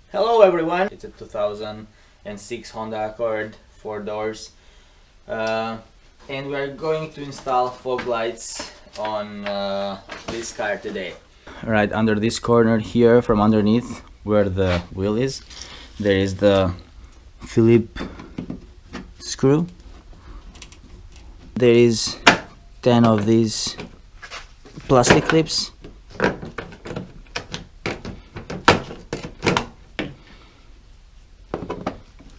Hello everyone, it's a 2006 Honda Accord 4 doors and we are going to install fog lights on this car today. Right under this corner here, from underneath where the wheel is, there is the Phillips screw. There is 10 of these plastic clips.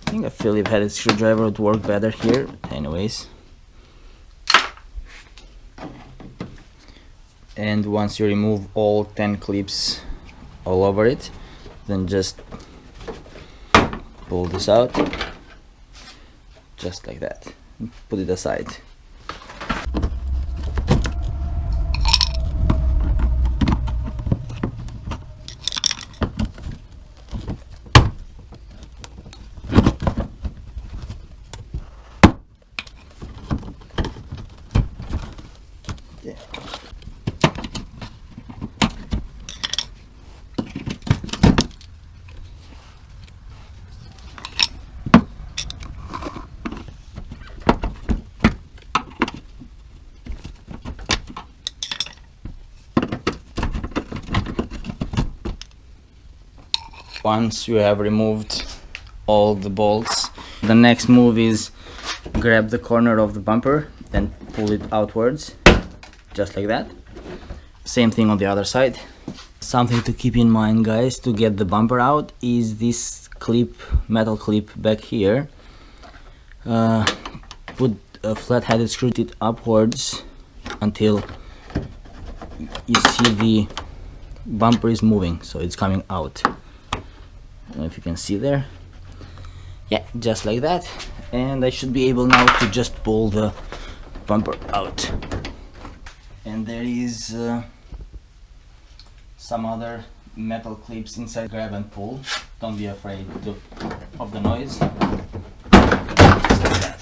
I think a Phillips headed screwdriver would work better here, anyways. And once you remove all 10 clips all over it, then just pull this out, just like that. Put it aside. Once you have removed all the bolts, the next move is grab the corner of the bumper and pull it outwards, just like that. Same thing on the other side. Something to keep in mind, guys, to get the bumper out is this clip, metal clip back here. Put a flat-headed screw it upwards until you see the bumper is moving, so it's coming out. I don't know if you can see there. Yeah, just like that. And I should be able now to just pull the bumper out. And there is some other metal clips inside. Grab and pull. Don't be afraid of the noise. Just like that.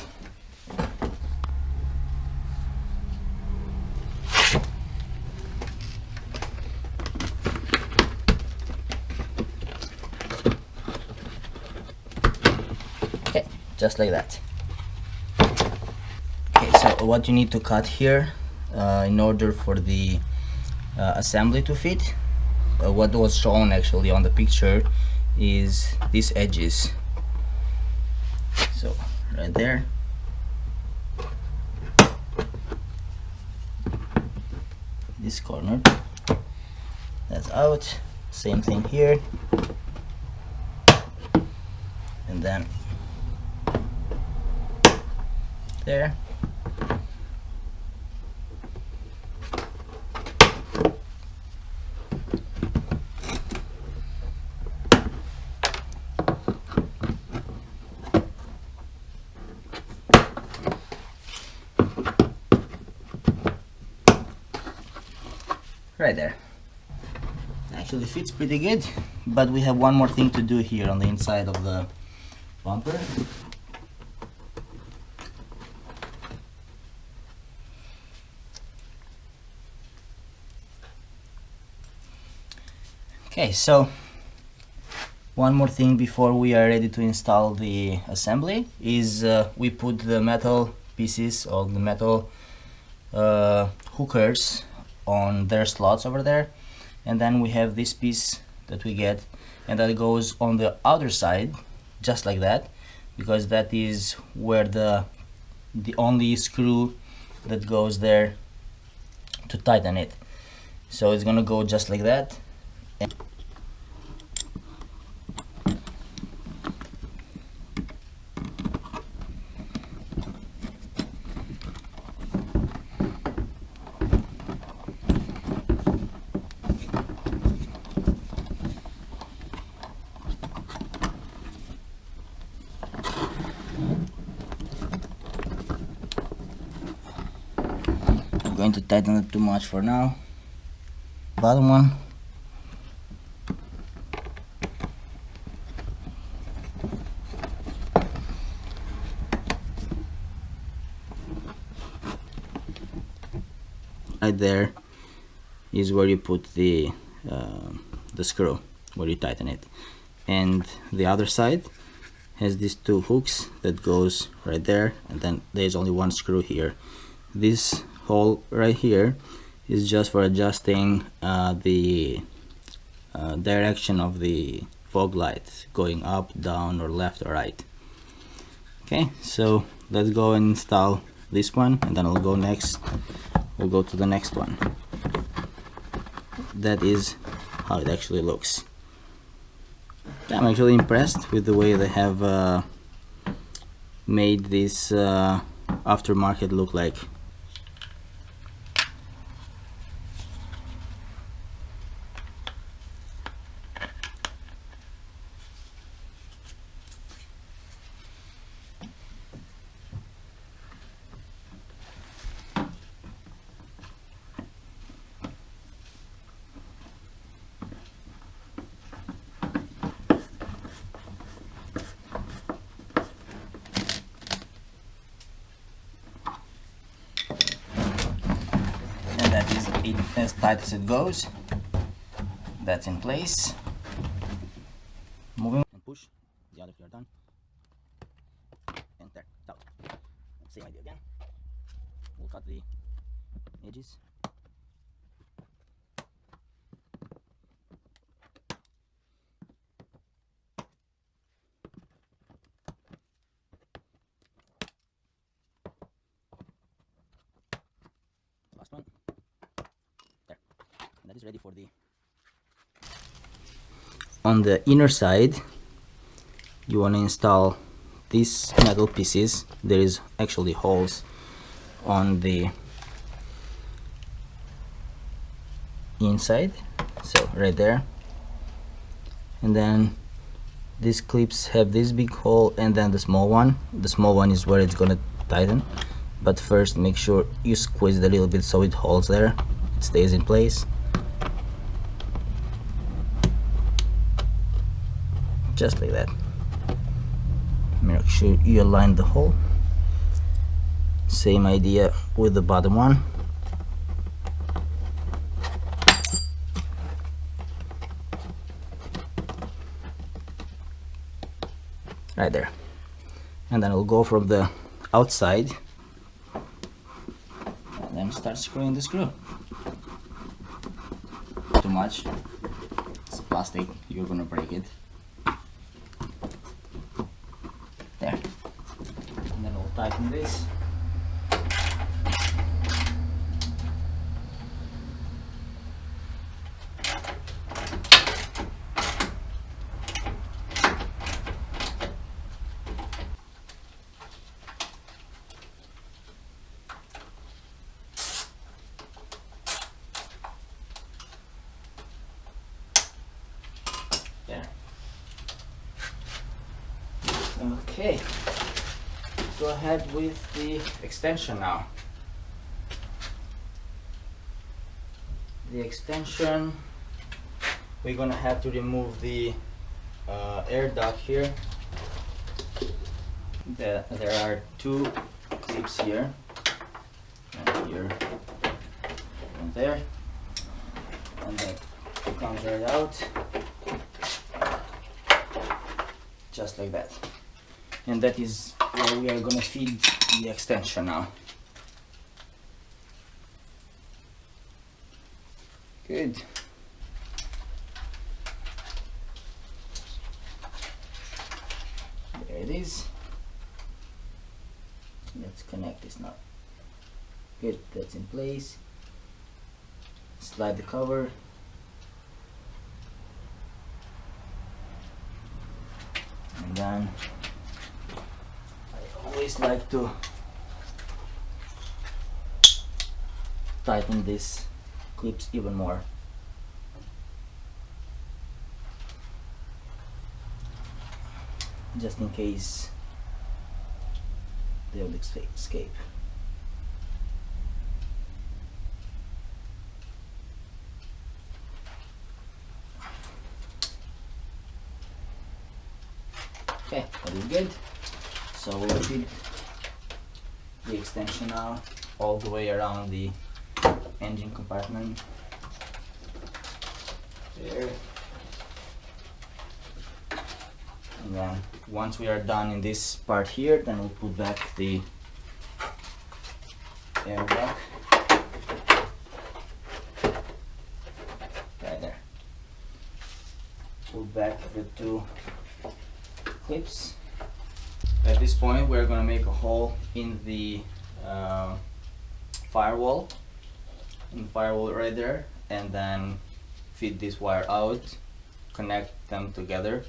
Just like that. Okay, so what you need to cut here in order for the assembly to fit, what was shown actually on the picture is these edges. So right there, this corner, that's out. Same thing here, and then there. Right there. Actually fits pretty good, but we have one more thing to do here on the inside of the bumper. Okay, so one more thing before we are ready to install the assembly is we put the metal pieces of the metal hookers on their slots over there, and then we have this piece that we get, and that goes on the outer side, just like that, because that is where the only screw that goes there to tighten it. So it's gonna go just like that. I'm going to tighten it too much for now. Bottom one. Right there is where you put the screw, where you tighten it. and the other side has these two hooks that goes right there, and then there's only one screw here. This hole right here is just for adjusting the direction of the fog light, going up, down, or left or right. Okay, so let's go and install this one, and then we'll go to the next one. That is how it actually looks. I'm actually impressed with the way they have made this aftermarket look like. That is it, as tight as it goes. That's in place. Moving and push the other here done. And there, out. Same idea again. We'll cut the edges. Last one. There. And that is ready for the... On the inner side, you want to install these metal pieces. There is actually holes on the inside, so right there. And then these clips have this big hole and then the small one. The small one is where it's gonna tighten. But first make sure you squeeze it a little bit so it holds there, it stays in place. Just like that. Make sure you align the hole. Same idea with the bottom one. Right there. And then we'll go from the outside and then start screwing the screw. Too much. It's plastic, you're gonna break it. There. And then we'll tighten this. There. Okay. Go ahead with the extension now. The extension, we're gonna have to remove the air duct here. There are two clips here, and here and there, and that comes right out, just like that. And that is where we are gonna feed the extension now. Good. There it is. Let's connect this now. Good, that's in place. Slide the cover. And then I always like to tighten these clips even more. Just in case they will escape. Okay, that is good. So we'll feed the extension now all the way around the engine compartment. There. And then once we are done in this part here, then we'll put back the airbag. Right there. Put back the two clips. At this point we're gonna make a hole in the firewall. Right there, and then feed this wire out, connect them together.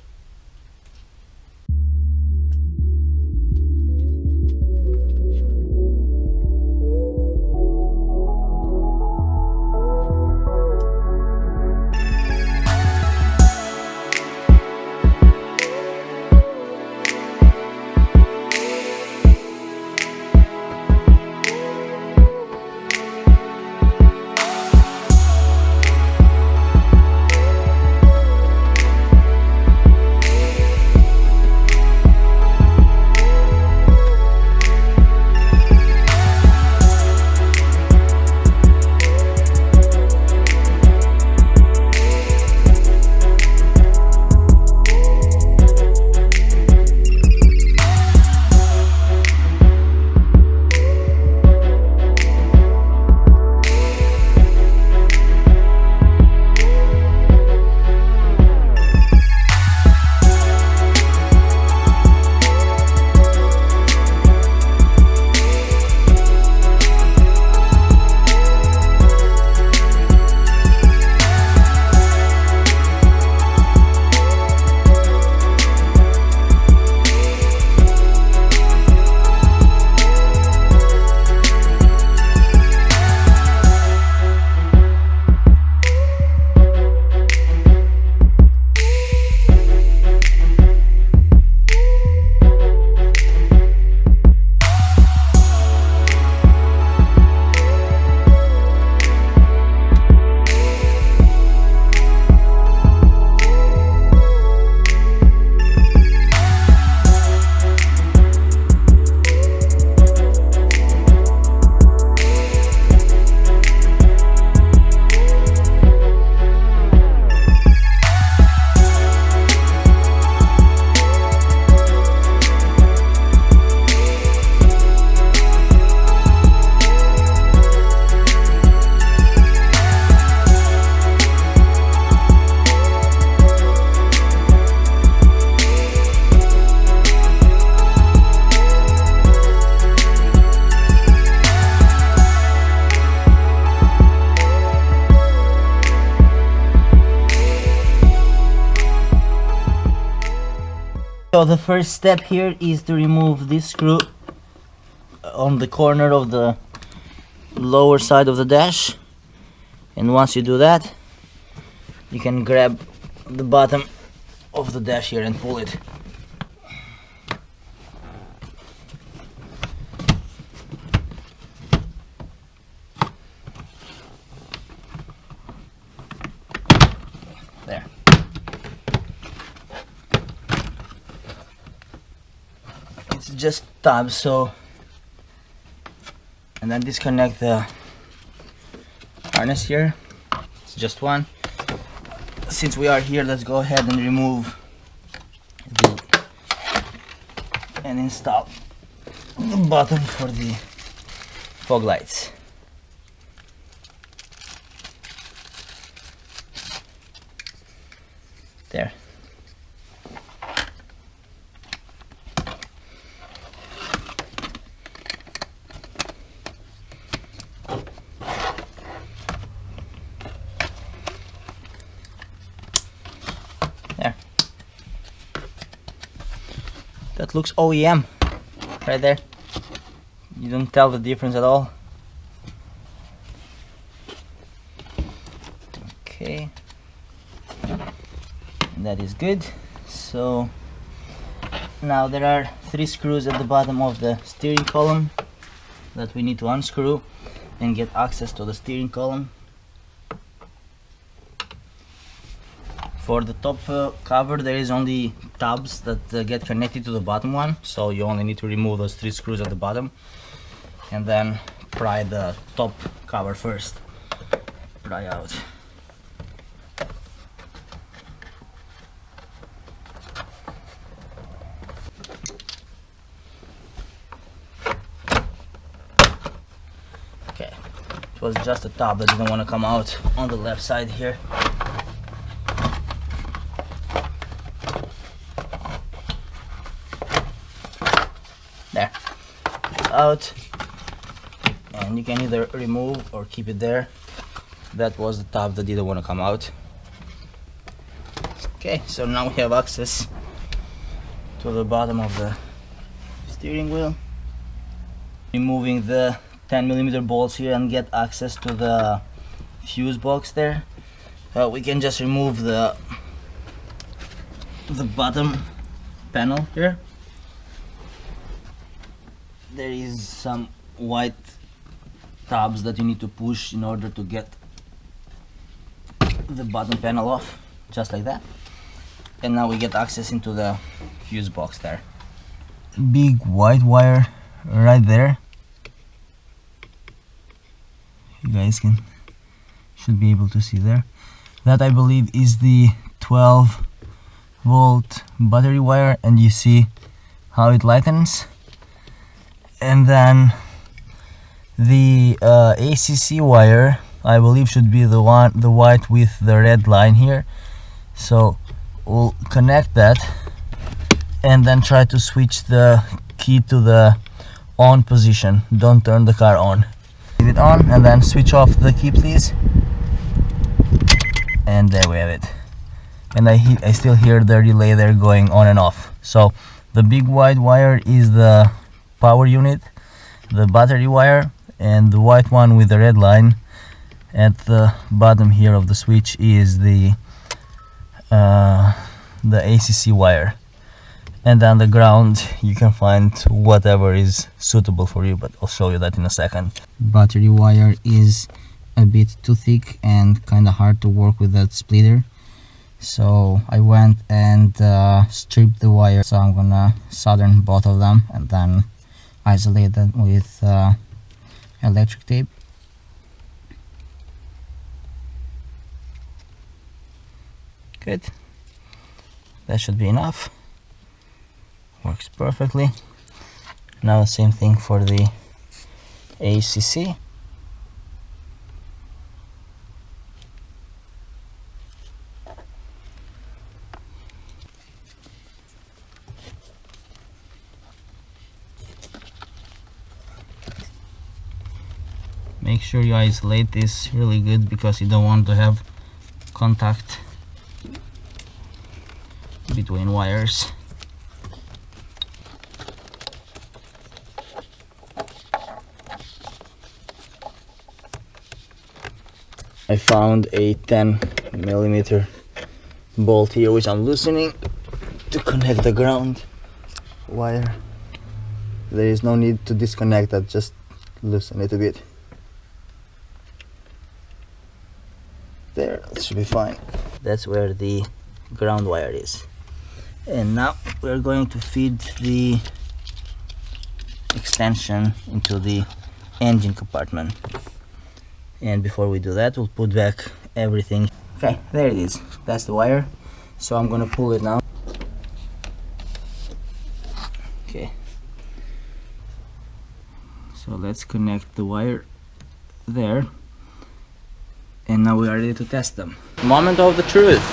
So the first step here is to remove this screw on the corner of the lower side of the dash, and once you do that you can grab the bottom of the dash here and pull it. There. It's just tabs, so, and then disconnect the harness here. It's just one. Since we are here, let's go ahead and remove and install the button for the fog lights. There. There. That looks OEM right there. You don't tell the difference at all. Okay. That is good. So now there are 3 screws at the bottom of the steering column that we need to unscrew and get access to the steering column. For the top cover there is only tabs that get connected to the bottom one, so you only need to remove those 3 screws at the bottom and then pry the top cover first. Pry out. It was just the top that didn't want to come out on the left side here. There, out, and you can either remove or keep it there. That was the top that didn't want to come out. Okay, so now we have access to the bottom of the steering wheel. Removing the 10mm bolts here and get access to the fuse box there. We can just remove the bottom panel here. There is some white tabs that you need to push in order to get the bottom panel off, just like that. And now we get access into the fuse box there. Big white wire right there. You guys should be able to see there. That, I believe, is the 12-volt battery wire, and you see how it lightens. And then the ACC wire, I believe, should be the white with the red line here. So we'll connect that and then try to switch the key to the on position. Don't turn the car on. Leave it on and then switch off the key, please. And there we have it. And I still hear the relay there going on and off. So the big white wire is the power unit, the battery wire, and the white one with the red line at the bottom here of the switch is the ACC wire. And on the ground you can find whatever is suitable for you, but I'll show you that in a second. Battery wire is a bit too thick and kind of hard to work with that splitter, so I went and stripped the wire. So I'm gonna solder both of them and then isolate them with electric tape. Good, that should be enough. Works perfectly. Now the same thing for the ACC. Make sure you isolate this really good because you don't want to have contact between wires. I found a 10mm bolt here which I'm loosening to connect the ground wire. There is no need to disconnect that, just loosen it a bit. There, that should be fine. That's where the ground wire is. And now we're going to feed the extension into the engine compartment. And before we do that, we'll put back everything. Okay, there it is. That's the wire. So I'm gonna pull it now. Okay. So let's connect the wire there. And now we are ready to test them. Moment of the truth.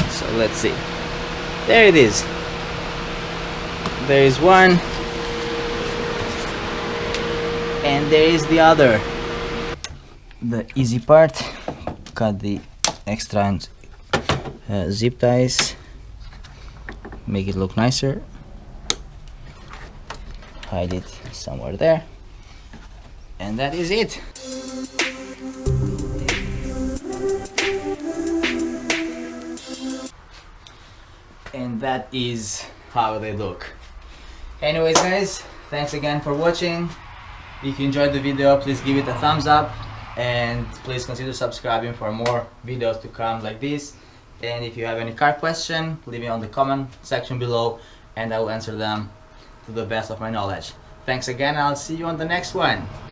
So let's see. There it is. There is one. And there is the other. The easy part, cut the extra zip ties, make it look nicer, hide it somewhere there, and that is it. And that is how they look. Anyways guys, thanks again for watching. If you enjoyed the video, please give it a thumbs up. And please consider subscribing for more videos to come like this. And if you have any car question, leave it on the comment section below and I will answer them to the best of my knowledge. Thanks again, I'll see you on the next one.